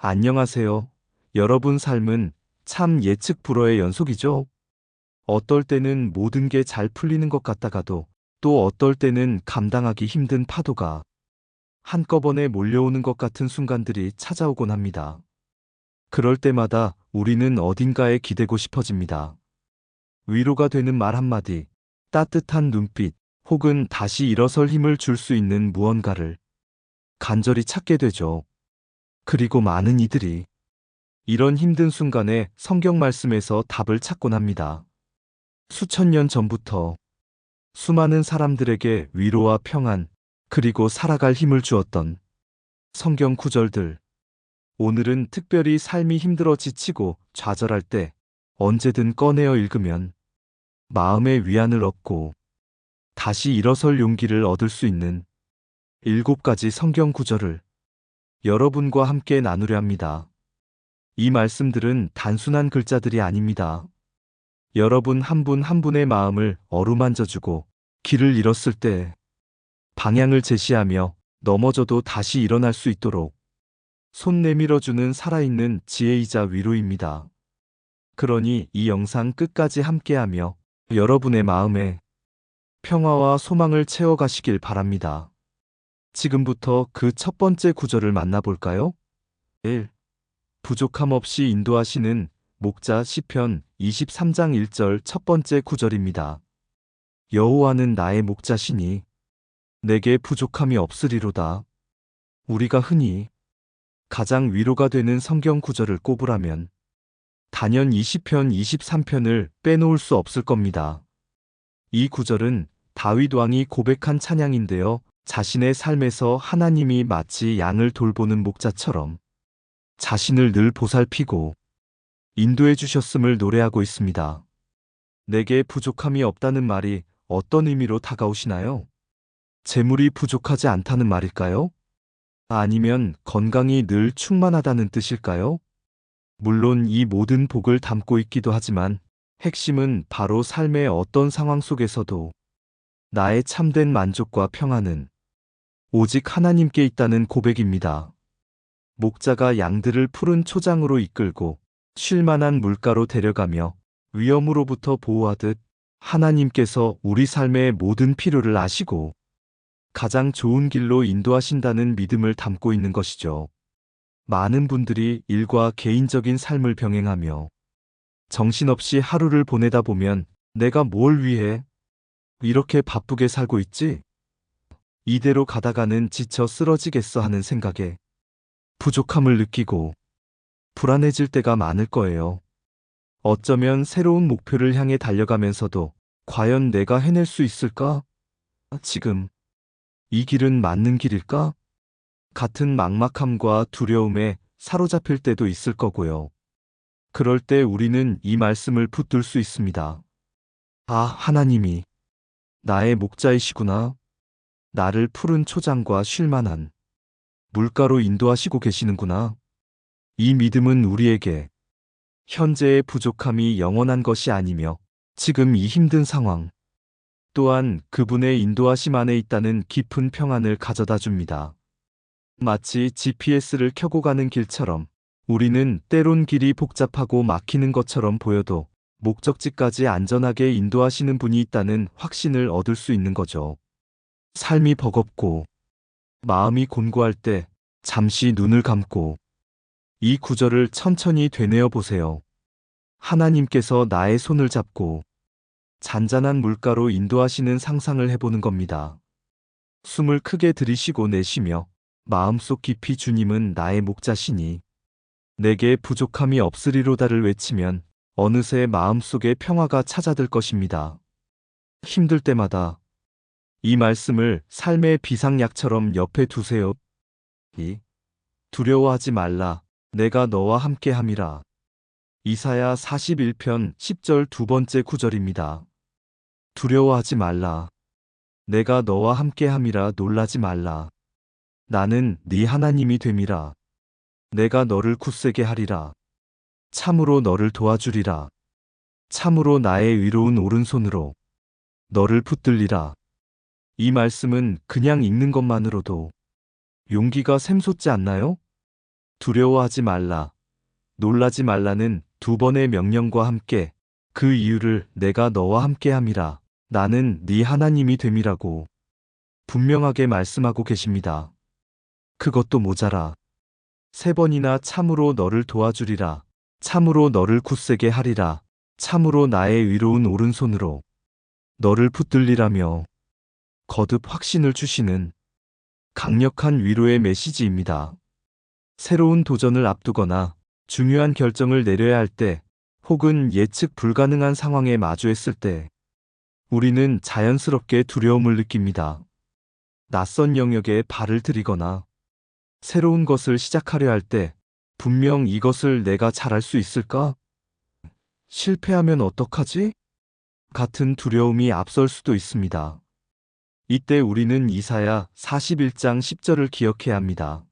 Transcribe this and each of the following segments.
안녕하세요. 여러분 삶은 참 예측 불허의 연속이죠. 어떨 때는 모든 게 잘 풀리는 것 같다가도 또 어떨 때는 감당하기 힘든 파도가 한꺼번에 몰려오는 것 같은 순간들이 찾아오곤 합니다. 그럴 때마다 우리는 어딘가에 기대고 싶어집니다. 위로가 되는 말 한마디, 따뜻한 눈빛, 혹은 다시 일어설 힘을 줄 수 있는 무언가를 간절히 찾게 되죠. 그리고 많은 이들이 이런 힘든 순간에 성경 말씀에서 답을 찾곤 합니다. 수천 년 전부터 수많은 사람들에게 위로와 평안, 그리고 살아갈 힘을 주었던 성경 구절들. 오늘은 특별히 삶이 힘들어 지치고 좌절할 때 언제든 꺼내어 읽으면 마음의 위안을 얻고 다시 일어설 용기를 얻을 수 있는 7가지 성경 구절을 여러분과 함께 나누려 합니다. 이 말씀들은 단순한 글자들이 아닙니다. 여러분 한 분 한 분의 마음을 어루만져주고 길을 잃었을 때 방향을 제시하며 넘어져도 다시 일어날 수 있도록 손 내밀어주는 살아있는 지혜이자 위로입니다. 그러니 이 영상 끝까지 함께하며 여러분의 마음에 평화와 소망을 채워가시길 바랍니다. 지금부터 그 첫 번째 구절을 만나볼까요? 1. 부족함 없이 인도하시는 목자 시편 23장 1절 첫 번째 구절입니다. 여호와는 나의 목자시니 내게 부족함이 없으리로다. 우리가 흔히 가장 위로가 되는 성경 구절을 꼽으라면 단연 20편 23편을 빼놓을 수 없을 겁니다. 이 구절은 다윗 왕이 고백한 찬양인데요. 자신의 삶에서 하나님이 마치 양을 돌보는 목자처럼 자신을 늘 보살피고 인도해 주셨음을 노래하고 있습니다. 내게 부족함이 없다는 말이 어떤 의미로 다가오시나요? 재물이 부족하지 않다는 말일까요? 아니면 건강이 늘 충만하다는 뜻일까요? 물론 이 모든 복을 담고 있기도 하지만 핵심은 바로 삶의 어떤 상황 속에서도 나의 참된 만족과 평안은 오직 하나님께 있다는 고백입니다. 목자가 양들을 푸른 초장으로 이끌고 쉴 만한 물가로 데려가며 위험으로부터 보호하듯 하나님께서 우리 삶의 모든 필요를 아시고 가장 좋은 길로 인도하신다는 믿음을 담고 있는 것이죠. 많은 분들이 일과 개인적인 삶을 병행하며 정신없이 하루를 보내다 보면 내가 뭘 위해 이렇게 바쁘게 살고 있지? 이대로 가다가는 지쳐 쓰러지겠어 하는 생각에 부족함을 느끼고 불안해질 때가 많을 거예요. 어쩌면 새로운 목표를 향해 달려가면서도 과연 내가 해낼 수 있을까? 지금 이 길은 맞는 길일까? 같은 막막함과 두려움에 사로잡힐 때도 있을 거고요. 그럴 때 우리는 이 말씀을 붙들 수 있습니다. 아, 하나님이 나의 목자이시구나. 나를 푸른 초장과 쉴만한 물가로 인도하시고 계시는구나. 이 믿음은 우리에게 현재의 부족함이 영원한 것이 아니며 지금 이 힘든 상황 또한 그분의 인도하심 안에 있다는 깊은 평안을 가져다 줍니다. 마치 GPS를 켜고 가는 길처럼 우리는 때론 길이 복잡하고 막히는 것처럼 보여도 목적지까지 안전하게 인도하시는 분이 있다는 확신을 얻을 수 있는 거죠. 삶이 버겁고 마음이 곤고할 때 잠시 눈을 감고 이 구절을 천천히 되뇌어 보세요. 하나님께서 나의 손을 잡고 잔잔한 물가로 인도하시는 상상을 해보는 겁니다. 숨을 크게 들이쉬고 내쉬며 마음속 깊이 주님은 나의 목자시니 내게 부족함이 없으리로다를 외치면 어느새 마음속에 평화가 찾아들 것입니다. 힘들 때마다 이 말씀을 삶의 비상약처럼 옆에 두세요. 두려워하지 말라. 내가 너와 함께 함이라. 이사야 41편 10절 두 번째 구절입니다. 두려워하지 말라. 내가 너와 함께 함이라. 놀라지 말라. 나는 네 하나님이 됨이라. 내가 너를 굳세게 하리라. 참으로 너를 도와주리라. 참으로 나의 의로운 오른손으로 너를 붙들리라. 이 말씀은 그냥 읽는 것만으로도 용기가 샘솟지 않나요? 두려워하지 말라, 놀라지 말라는 두 번의 명령과 함께 그 이유를 내가 너와 함께함이라, 나는 네 하나님이 됨이라고 분명하게 말씀하고 계십니다. 그것도 모자라. 세 번이나 참으로 너를 도와주리라, 참으로 너를 굳세게 하리라, 참으로 나의 위로운 오른손으로 너를 붙들리라며 거듭 확신을 주시는 강력한 위로의 메시지입니다. 새로운 도전을 앞두거나 중요한 결정을 내려야 할 때, 혹은 예측 불가능한 상황에 마주했을 때, 우리는 자연스럽게 두려움을 느낍니다. 낯선 영역에 발을 들이거나 새로운 것을 시작하려 할 때, 분명 이것을 내가 잘할 수 있을까? 실패하면 어떡하지? 같은 두려움이 앞설 수도 있습니다. 이때 우리는 이사야 41장 10절을 기억해야 합니다.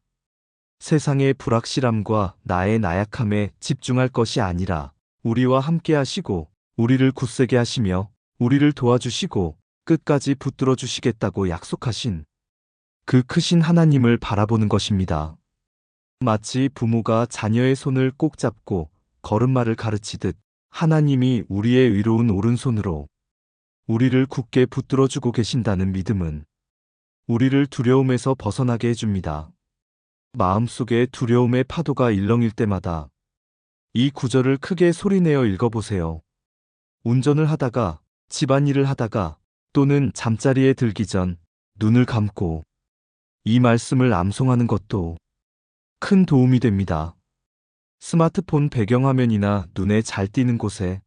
세상의 불확실함과 나의 나약함에 집중할 것이 아니라 우리와 함께 하시고 우리를 굳세게 하시며 우리를 도와주시고 끝까지 붙들어 주시겠다고 약속하신 그 크신 하나님을 바라보는 것입니다. 마치 부모가 자녀의 손을 꼭 잡고 걸음마를 가르치듯, 하나님이 우리의 위로운 오른손으로 우리를 굳게 붙들어주고 계신다는 믿음은 우리를 두려움에서 벗어나게 해줍니다. 마음속에 두려움의 파도가 일렁일 때마다 이 구절을 크게 소리내어 읽어보세요. 운전을 하다가, 집안일을 하다가, 또는 잠자리에 들기 전 눈을 감고 이 말씀을 암송하는 것도 큰 도움이 됩니다. 스마트폰 배경화면이나 눈에 잘 띄는 곳에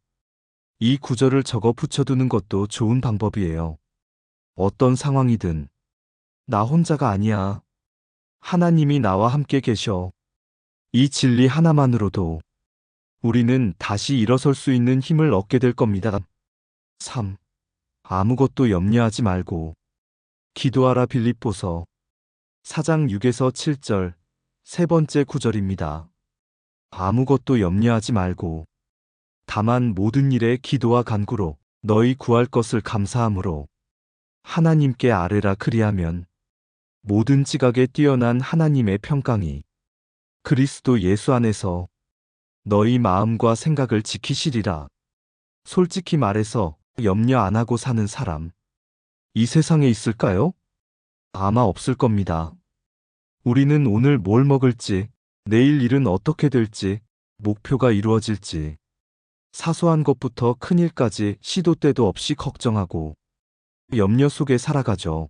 이 구절을 적어 붙여두는 것도 좋은 방법이에요. 어떤 상황이든 나 혼자가 아니야, 하나님이 나와 함께 계셔. 이 진리 하나만으로도 우리는 다시 일어설 수 있는 힘을 얻게 될 겁니다. 3. 아무것도 염려하지 말고 기도하라. 빌립보서 4장 6에서 7절, 세 번째 구절입니다. 아무것도 염려하지 말고 다만 모든 일에 기도와 간구로 너희 구할 것을 감사함으로 하나님께 아뢰라. 그리하면 모든 지각에 뛰어난 하나님의 평강이 그리스도 예수 안에서 너희 마음과 생각을 지키시리라. 솔직히 말해서 염려 안 하고 사는 사람, 이 세상에 있을까요? 아마 없을 겁니다. 우리는 오늘 뭘 먹을지, 내일 일은 어떻게 될지, 목표가 이루어질지, 사소한 것부터 큰 일까지 시도 때도 없이 걱정하고 염려 속에 살아가죠.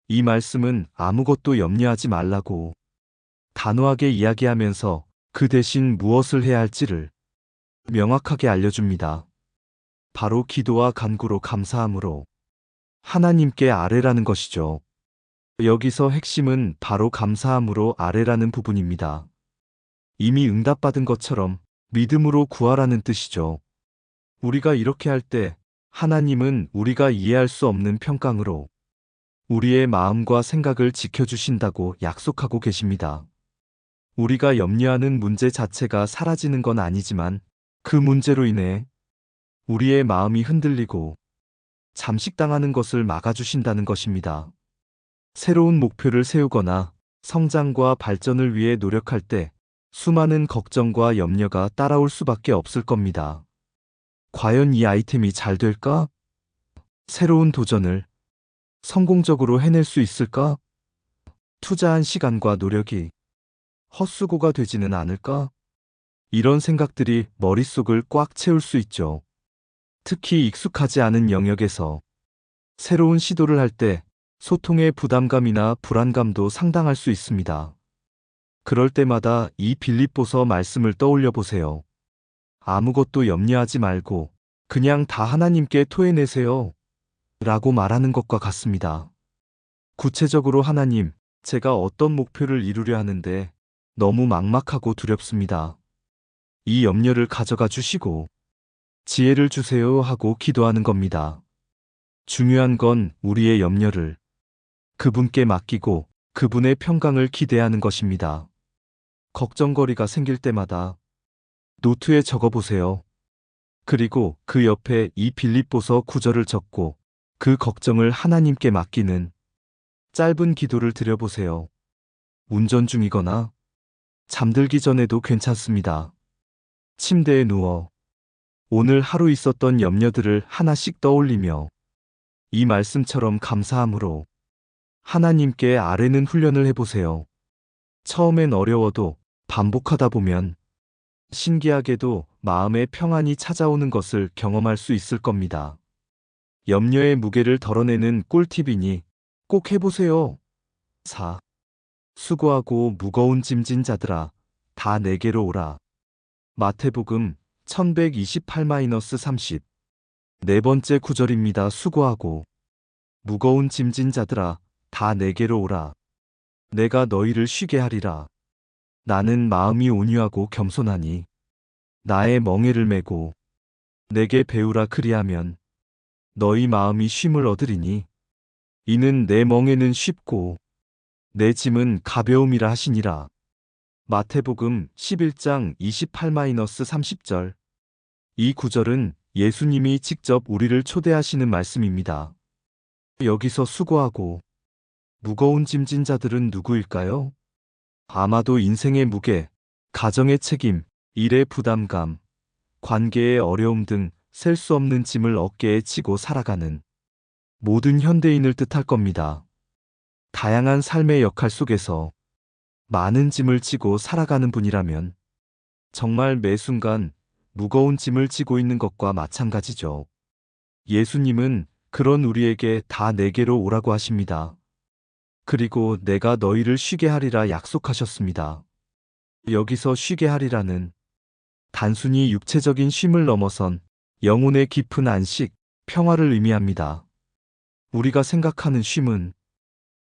이 말씀은 아무것도 염려하지 말라고 단호하게 이야기하면서 그 대신 무엇을 해야 할지를 명확하게 알려줍니다. 바로 기도와 간구로 감사함으로 하나님께 아뢰라는 것이죠. 여기서 핵심은 바로 감사함으로 아뢰라는 부분입니다. 이미 응답받은 것처럼 믿음으로 구하라는 뜻이죠. 우리가 이렇게 할 때 하나님은 우리가 이해할 수 없는 평강으로 우리의 마음과 생각을 지켜주신다고 약속하고 계십니다. 우리가 염려하는 문제 자체가 사라지는 건 아니지만 그 문제로 인해 우리의 마음이 흔들리고 잠식당하는 것을 막아주신다는 것입니다. 새로운 목표를 세우거나 성장과 발전을 위해 노력할 때 수많은 걱정과 염려가 따라올 수밖에 없을 겁니다. 과연 이 아이템이 잘 될까? 새로운 도전을 성공적으로 해낼 수 있을까? 투자한 시간과 노력이 헛수고가 되지는 않을까? 이런 생각들이 머릿속을 꽉 채울 수 있죠. 특히 익숙하지 않은 영역에서 새로운 시도를 할 때 소통의 부담감이나 불안감도 상당할 수 있습니다. 그럴 때마다 이 빌립보서 말씀을 떠올려 보세요. 아무것도 염려하지 말고 그냥 다 하나님께 토해내세요. 라고 말하는 것과 같습니다. 구체적으로 하나님, 제가 어떤 목표를 이루려 하는데 너무 막막하고 두렵습니다. 이 염려를 가져가 주시고 지혜를 주세요 하고 기도하는 겁니다. 중요한 건 우리의 염려를 그분께 맡기고 그분의 평강을 기대하는 것입니다. 걱정거리가 생길 때마다 노트에 적어보세요. 그리고 그 옆에 이 빌립보서 9절을 적고 그 걱정을 하나님께 맡기는 짧은 기도를 드려보세요. 운전 중이거나 잠들기 전에도 괜찮습니다. 침대에 누워 오늘 하루 있었던 염려들을 하나씩 떠올리며 이 말씀처럼 감사함으로 하나님께 아뢰는 훈련을 해보세요. 처음엔 어려워도 반복하다 보면 신기하게도 마음의 평안이 찾아오는 것을 경험할 수 있을 겁니다. 염려의 무게를 덜어내는 꿀팁이니 꼭 해보세요. 4. 수고하고 무거운 짐진 자들아, 다 내게로 오라. 마태복음 1128-30. 네 번째 구절입니다. 수고하고 무거운 짐진 자들아, 다 내게로 오라. 내가 너희를 쉬게 하리라. 나는 마음이 온유하고 겸손하니 나의 멍에를 메고 내게 배우라. 그리하면 너희 마음이 쉼을 얻으리니 이는 내 멍에는 쉽고 내 짐은 가벼움이라 하시니라. 마태복음 11장 28-30절. 이 구절은 예수님이 직접 우리를 초대하시는 말씀입니다. 여기서 수고하고 무거운 짐진 자들은 누구일까요? 아마도 인생의 무게, 가정의 책임, 일의 부담감, 관계의 어려움 등 셀 수 없는 짐을 어깨에 지고 살아가는 모든 현대인을 뜻할 겁니다. 다양한 삶의 역할 속에서 많은 짐을 지고 살아가는 분이라면 정말 매 순간 무거운 짐을 지고 있는 것과 마찬가지죠. 예수님은 그런 우리에게 다 내게로 오라고 하십니다. 그리고 내가 너희를 쉬게 하리라 약속하셨습니다. 여기서 쉬게 하리라는 단순히 육체적인 쉼을 넘어선 영혼의 깊은 안식, 평화를 의미합니다. 우리가 생각하는 쉼은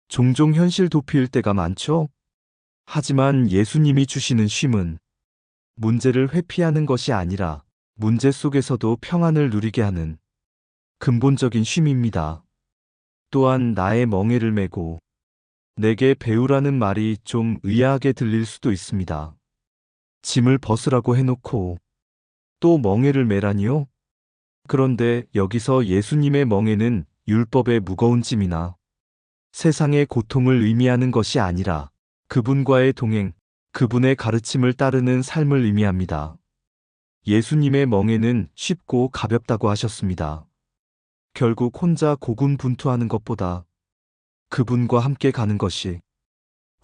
종종 현실 도피일 때가 많죠? 하지만 예수님이 주시는 쉼은 문제를 회피하는 것이 아니라 문제 속에서도 평안을 누리게 하는 근본적인 쉼입니다. 또한 나의 멍에를 메고 내게 배우라는 말이 좀 의아하게 들릴 수도 있습니다. 짐을 벗으라고 해놓고 또 멍에를 메라니요? 그런데 여기서 예수님의 멍에는 율법의 무거운 짐이나 세상의 고통을 의미하는 것이 아니라 그분과의 동행, 그분의 가르침을 따르는 삶을 의미합니다. 예수님의 멍에는 쉽고 가볍다고 하셨습니다. 결국 혼자 고군분투하는 것보다 그분과 함께 가는 것이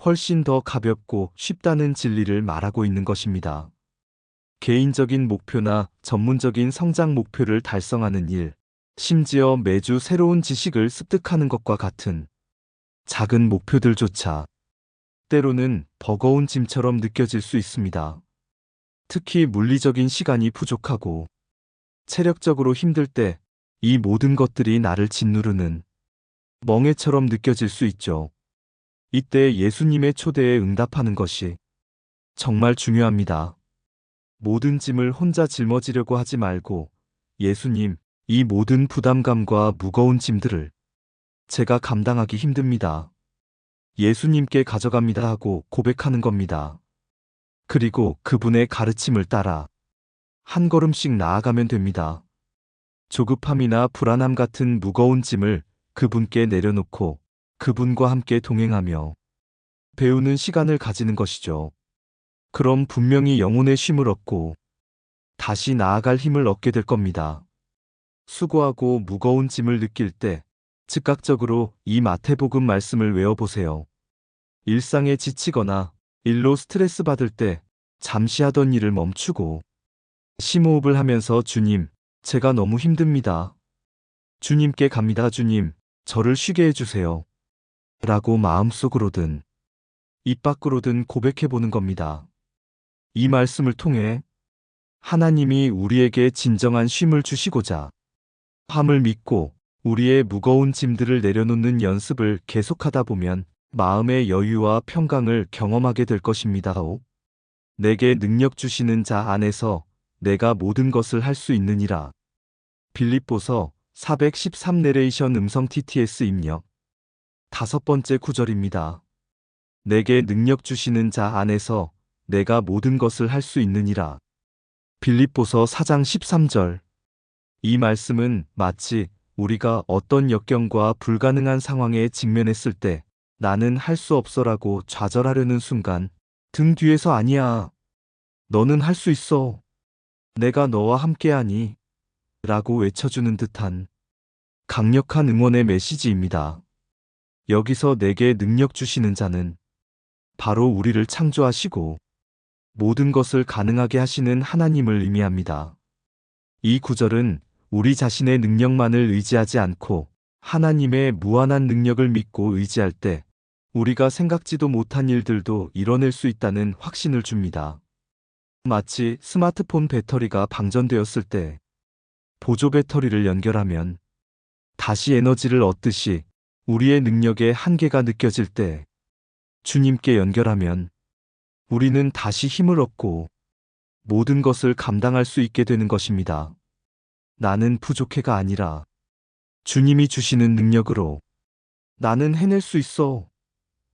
훨씬 더 가볍고 쉽다는 진리를 말하고 있는 것입니다. 개인적인 목표나 전문적인 성장 목표를 달성하는 일, 심지어 매주 새로운 지식을 습득하는 것과 같은 작은 목표들조차 때로는 버거운 짐처럼 느껴질 수 있습니다. 특히 물리적인 시간이 부족하고 체력적으로 힘들 때 이 모든 것들이 나를 짓누르는 멍에처럼 느껴질 수 있죠. 이때 예수님의 초대에 응답하는 것이 정말 중요합니다. 모든 짐을 혼자 짊어지려고 하지 말고 예수님, 이 모든 부담감과 무거운 짐들을 제가 감당하기 힘듭니다. 예수님께 가져갑니다 하고 고백하는 겁니다. 그리고 그분의 가르침을 따라 한 걸음씩 나아가면 됩니다. 조급함이나 불안함 같은 무거운 짐을 그분께 내려놓고 그분과 함께 동행하며 배우는 시간을 가지는 것이죠. 그럼 분명히 영혼의 쉼을 얻고 다시 나아갈 힘을 얻게 될 겁니다. 수고하고 무거운 짐을 느낄 때 즉각적으로 이 마태복음 말씀을 외워보세요. 일상에 지치거나 일로 스트레스 받을 때 잠시 하던 일을 멈추고 심호흡을 하면서 주님, 제가 너무 힘듭니다. 주님께 갑니다. 주님, 저를 쉬게 해주세요. 라고 마음속으로든 입 밖으로든 고백해보는 겁니다. 이 말씀을 통해 하나님이 우리에게 진정한 쉼을 주시고자 함을 믿고 우리의 무거운 짐들을 내려놓는 연습을 계속하다 보면 마음의 여유와 평강을 경험하게 될 것입니다. 내게 능력 주시는 자 안에서 내가 모든 것을 할 수 있느니라. 빌립보서 413 내레이션 음성 TTS 입력. 5번째 구절입니다. 내게 능력 주시는 자 안에서 내가 모든 것을 할 수 있느니라. 빌립보서 4장 13절. 이 말씀은 마치 우리가 어떤 역경과 불가능한 상황에 직면했을 때 나는 할 수 없어라고 좌절하려는 순간 등 뒤에서 아니야. 너는 할 수 있어. 내가 너와 함께하니. 라고 외쳐주는 듯한 강력한 응원의 메시지입니다. 여기서 내게 능력 주시는 자는 바로 우리를 창조하시고 모든 것을 가능하게 하시는 하나님을 의미합니다. 이 구절은 우리 자신의 능력만을 의지하지 않고 하나님의 무한한 능력을 믿고 의지할 때 우리가 생각지도 못한 일들도 이뤄낼 수 있다는 확신을 줍니다. 마치 스마트폰 배터리가 방전되었을 때 보조 배터리를 연결하면 다시 에너지를 얻듯이 우리의 능력의 한계가 느껴질 때 주님께 연결하면 우리는 다시 힘을 얻고 모든 것을 감당할 수 있게 되는 것입니다. 나는 부족해가 아니라 주님이 주시는 능력으로 나는 해낼 수 있어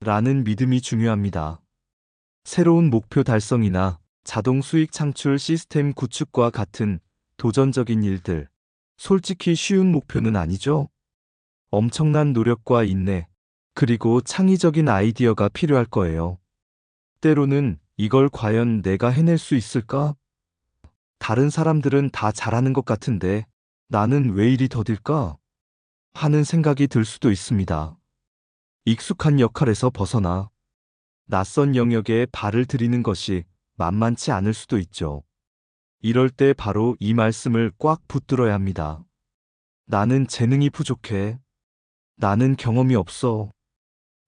라는 믿음이 중요합니다. 새로운 목표 달성이나 자동 수익 창출 시스템 구축과 같은 도전적인 일들, 솔직히 쉬운 목표는 아니죠? 엄청난 노력과 인내, 그리고 창의적인 아이디어가 필요할 거예요. 때로는 이걸 과연 내가 해낼 수 있을까? 다른 사람들은 다 잘하는 것 같은데 나는 왜 이리 더딜까? 하는 생각이 들 수도 있습니다. 익숙한 역할에서 벗어나 낯선 영역에 발을 들이는 것이 만만치 않을 수도 있죠. 이럴 때 바로 이 말씀을 꽉 붙들어야 합니다. 나는 재능이 부족해. 나는 경험이 없어.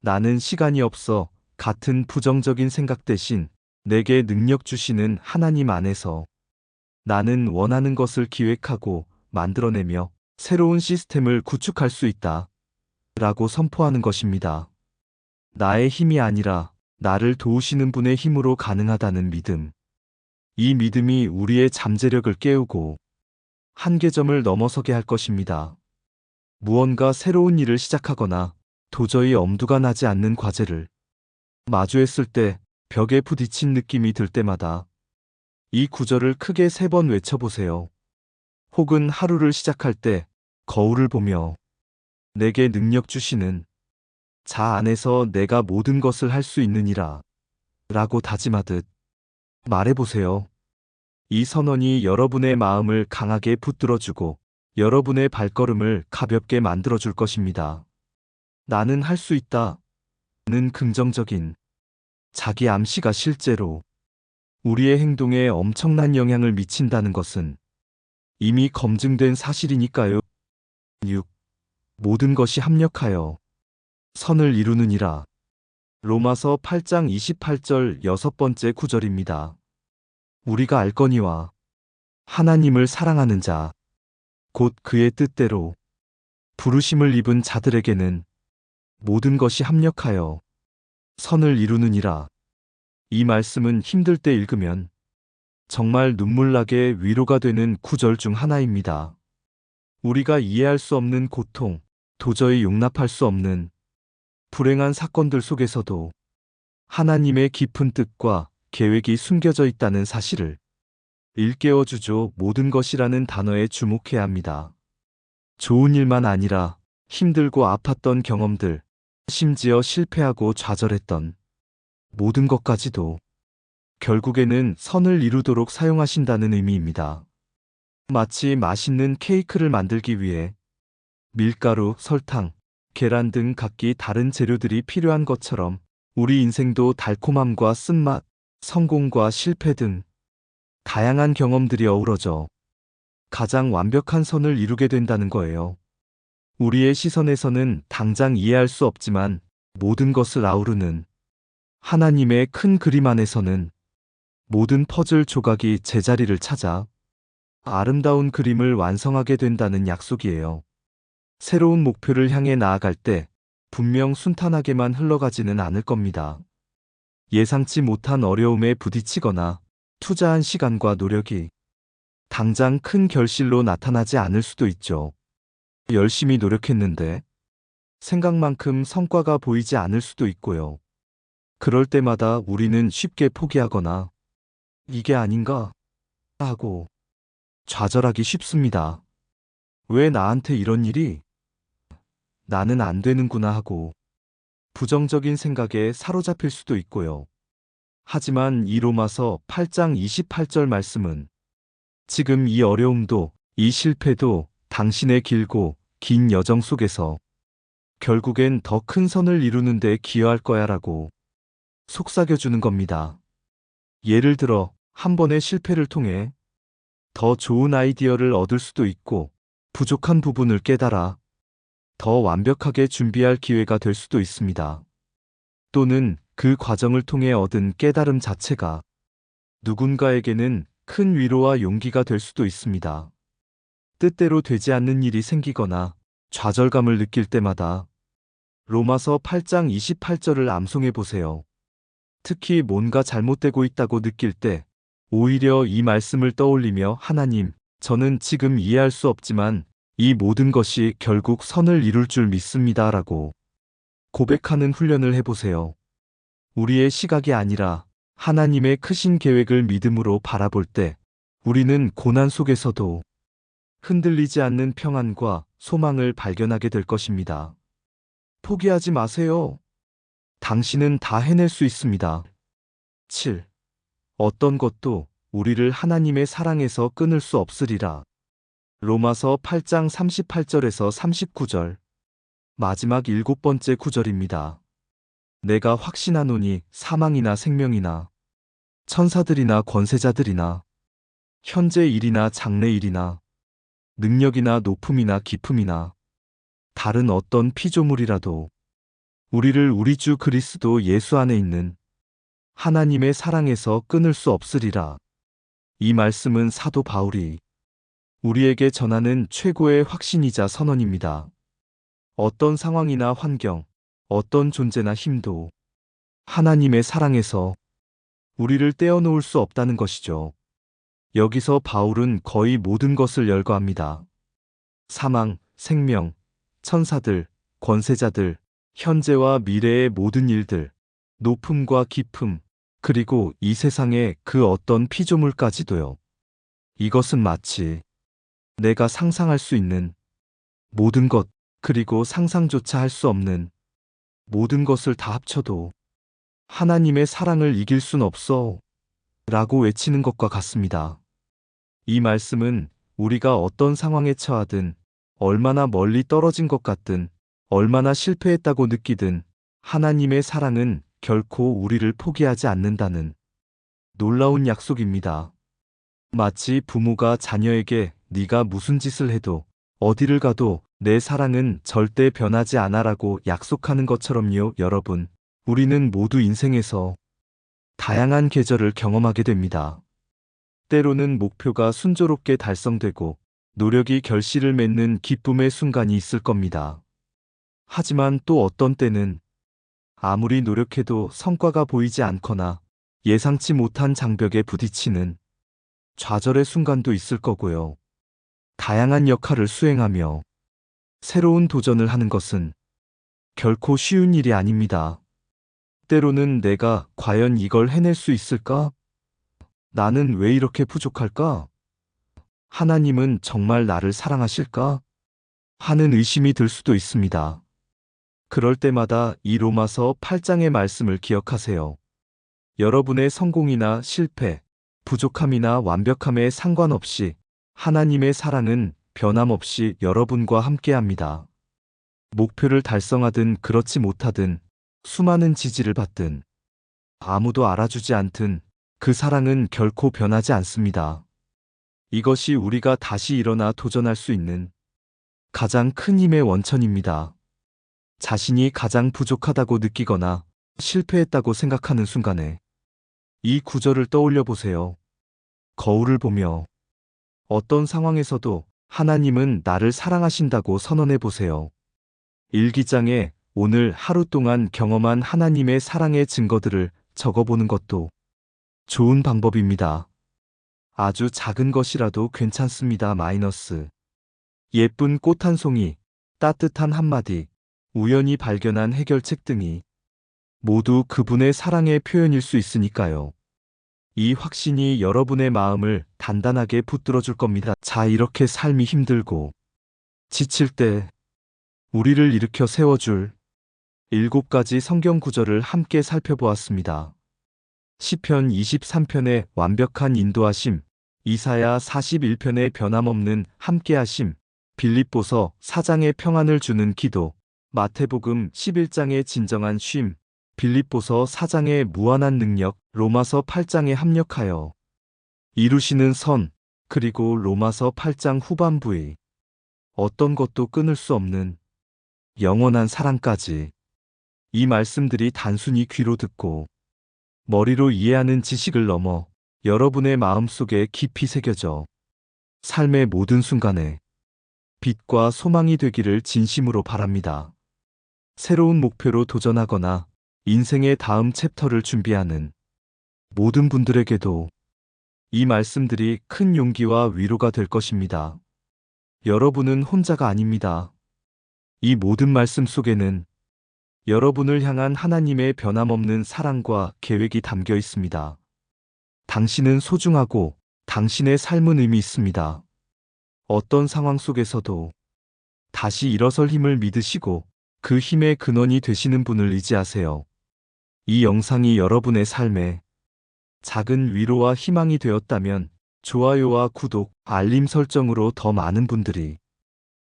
나는 시간이 없어. 같은 부정적인 생각 대신 내게 능력 주시는 하나님 안에서 나는 원하는 것을 기획하고 만들어내며 새로운 시스템을 구축할 수 있다. 라고 선포하는 것입니다. 나의 힘이 아니라 나를 도우시는 분의 힘으로 가능하다는 믿음. 이 믿음이 우리의 잠재력을 깨우고 한계점을 넘어서게 할 것입니다. 무언가 새로운 일을 시작하거나 도저히 엄두가 나지 않는 과제를 마주했을 때 벽에 부딪힌 느낌이 들 때마다 이 구절을 크게 3번 외쳐보세요. 혹은 하루를 시작할 때 거울을 보며 내게 능력 주시는 자 안에서 내가 모든 것을 할 수 있느니라 라고 다짐하듯 말해보세요. 이 선언이 여러분의 마음을 강하게 붙들어주고 여러분의 발걸음을 가볍게 만들어줄 것입니다. 나는 할 수 있다. 는 긍정적인 자기 암시가 실제로 우리의 행동에 엄청난 영향을 미친다는 것은 이미 검증된 사실이니까요. 6. 모든 것이 합력하여 선을 이루느니라. 로마서 8장 28절 6번째 구절입니다. 우리가 알거니와 하나님을 사랑하는 자, 곧 그의 뜻대로 부르심을 입은 자들에게는 모든 것이 합력하여 선을 이루느니라. 이 말씀은 힘들 때 읽으면 정말 눈물나게 위로가 되는 구절 중 하나입니다. 우리가 이해할 수 없는 고통, 도저히 용납할 수 없는 불행한 사건들 속에서도 하나님의 깊은 뜻과 계획이 숨겨져 있다는 사실을 일깨워주죠. 모든 것이라는 단어에 주목해야 합니다. 좋은 일만 아니라 힘들고 아팠던 경험들, 심지어 실패하고 좌절했던 모든 것까지도 결국에는 선을 이루도록 사용하신다는 의미입니다. 마치 맛있는 케이크를 만들기 위해 밀가루, 설탕, 계란 등 각기 다른 재료들이 필요한 것처럼 우리 인생도 달콤함과 쓴맛, 성공과 실패 등 다양한 경험들이 어우러져 가장 완벽한 선을 이루게 된다는 거예요. 우리의 시선에서는 당장 이해할 수 없지만 모든 것을 아우르는 하나님의 큰 그림 안에서는 모든 퍼즐 조각이 제자리를 찾아 아름다운 그림을 완성하게 된다는 약속이에요. 새로운 목표를 향해 나아갈 때 분명 순탄하게만 흘러가지는 않을 겁니다. 예상치 못한 어려움에 부딪히거나 투자한 시간과 노력이 당장 큰 결실로 나타나지 않을 수도 있죠. 열심히 노력했는데 생각만큼 성과가 보이지 않을 수도 있고요. 그럴 때마다 우리는 쉽게 포기하거나 이게 아닌가 하고 좌절하기 쉽습니다. 왜 나한테 이런 일이? 나는 안 되는구나 하고 부정적인 생각에 사로잡힐 수도 있고요. 하지만 이 로마서 8장 28절 말씀은 지금 이 어려움도 이 실패도 당신의 길고 긴 여정 속에서 결국엔 더 큰 선을 이루는 데 기여할 거야 라고 속삭여주는 겁니다. 예를 들어 한 번의 실패를 통해 더 좋은 아이디어를 얻을 수도 있고 부족한 부분을 깨달아 더 완벽하게 준비할 기회가 될 수도 있습니다. 또는 그 과정을 통해 얻은 깨달음 자체가 누군가에게는 큰 위로와 용기가 될 수도 있습니다. 뜻대로 되지 않는 일이 생기거나 좌절감을 느낄 때마다 로마서 8장 28절을 암송해 보세요. 특히 뭔가 잘못되고 있다고 느낄 때 오히려 이 말씀을 떠올리며 하나님, 저는 지금 이해할 수 없지만 이 모든 것이 결국 선을 이룰 줄 믿습니다 라고 고백하는 훈련을 해보세요. 우리의 시각이 아니라 하나님의 크신 계획을 믿음으로 바라볼 때 우리는 고난 속에서도 흔들리지 않는 평안과 소망을 발견하게 될 것입니다. 포기하지 마세요. 당신은 다 해낼 수 있습니다. 7. 어떤 것도 우리를 하나님의 사랑에서 끊을 수 없으리라. 로마서 8장 38절에서 39절. 마지막 7번째 구절입니다. 내가 확신하노니 사망이나 생명이나 천사들이나 권세자들이나 현재 일이나 장래 일이나 능력이나 높음이나 깊음이나 다른 어떤 피조물이라도 우리를 우리 주 그리스도 예수 안에 있는 하나님의 사랑에서 끊을 수 없으리라. 이 말씀은 사도 바울이 우리에게 전하는 최고의 확신이자 선언입니다. 어떤 상황이나 환경, 어떤 존재나 힘도 하나님의 사랑에서 우리를 떼어놓을 수 없다는 것이죠. 여기서 바울은 거의 모든 것을 열거합니다. 사망, 생명, 천사들, 권세자들, 현재와 미래의 모든 일들, 높음과 깊음, 그리고 이 세상의 그 어떤 피조물까지도요. 이것은 마치 내가 상상할 수 있는 모든 것, 그리고 상상조차 할 수 없는 모든 것을 다 합쳐도 하나님의 사랑을 이길 순 없어 라고 외치는 것과 같습니다. 이 말씀은 우리가 어떤 상황에 처하든 얼마나 멀리 떨어진 것 같든 얼마나 실패했다고 느끼든 하나님의 사랑은 결코 우리를 포기하지 않는다는 놀라운 약속입니다. 마치 부모가 자녀에게 네가 무슨 짓을 해도 어디를 가도 내 사랑은 절대 변하지 않아라고 약속하는 것처럼요. 여러분, 우리는 모두 인생에서 다양한 계절을 경험하게 됩니다. 때로는 목표가 순조롭게 달성되고 노력이 결실을 맺는 기쁨의 순간이 있을 겁니다. 하지만 또 어떤 때는 아무리 노력해도 성과가 보이지 않거나 예상치 못한 장벽에 부딪히는 좌절의 순간도 있을 거고요. 다양한 역할을 수행하며 새로운 도전을 하는 것은 결코 쉬운 일이 아닙니다. 때로는 내가 과연 이걸 해낼 수 있을까? 나는 왜 이렇게 부족할까? 하나님은 정말 나를 사랑하실까? 하는 의심이 들 수도 있습니다. 그럴 때마다 이 로마서 8장의 말씀을 기억하세요. 여러분의 성공이나 실패, 부족함이나 완벽함에 상관없이 하나님의 사랑은 변함없이 여러분과 함께합니다. 목표를 달성하든 그렇지 못하든 수많은 지지를 받든 아무도 알아주지 않든 그 사랑은 결코 변하지 않습니다. 이것이 우리가 다시 일어나 도전할 수 있는 가장 큰 힘의 원천입니다. 자신이 가장 부족하다고 느끼거나 실패했다고 생각하는 순간에 이 구절을 떠올려 보세요. 거울을 보며 어떤 상황에서도 하나님은 나를 사랑하신다고 선언해 보세요. 일기장에 오늘 하루 동안 경험한 하나님의 사랑의 증거들을 적어보는 것도 좋은 방법입니다. 아주 작은 것이라도 괜찮습니다. 예쁜 꽃 한 송이, 따뜻한 한마디, 우연히 발견한 해결책 등이 모두 그분의 사랑의 표현일 수 있으니까요. 이 확신이 여러분의 마음을 단단하게 붙들어 줄 겁니다. 자, 이렇게 삶이 힘들고 지칠 때 우리를 일으켜 세워줄 7가지 성경 구절을 함께 살펴보았습니다. 시편 23편의 완벽한 인도하심, 이사야 41편의 변함없는 함께하심, 빌립보서 4장의 평안을 주는 기도, 마태복음 11장의 진정한 쉼, 빌립보서 4장의 무한한 능력, 로마서 8장에 합력하여 이루시는 선, 그리고 로마서 8장 후반부에 어떤 것도 끊을 수 없는 영원한 사랑까지. 이 말씀들이 단순히 귀로 듣고 머리로 이해하는 지식을 넘어 여러분의 마음속에 깊이 새겨져 삶의 모든 순간에 빛과 소망이 되기를 진심으로 바랍니다. 새로운 목표로 도전하거나 인생의 다음 챕터를 준비하는 모든 분들에게도 이 말씀들이 큰 용기와 위로가 될 것입니다. 여러분은 혼자가 아닙니다. 이 모든 말씀 속에는 여러분을 향한 하나님의 변함없는 사랑과 계획이 담겨 있습니다. 당신은 소중하고 당신의 삶은 의미 있습니다. 어떤 상황 속에서도 다시 일어설 힘을 믿으시고 그 힘의 근원이 되시는 분을 의지하세요. 이 영상이 여러분의 삶에 작은 위로와 희망이 되었다면 좋아요와 구독, 알림 설정으로 더 많은 분들이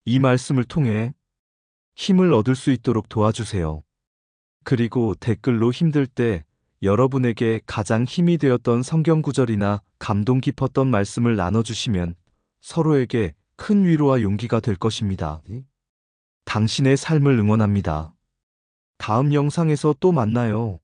이 말씀을 통해 힘을 얻을 수 있도록 도와주세요. 그리고 댓글로 힘들 때 여러분에게 가장 힘이 되었던 성경 구절이나 감동 깊었던 말씀을 나눠주시면 서로에게 큰 위로와 용기가 될 것입니다. 당신의 삶을 응원합니다. 다음 영상에서 또 만나요.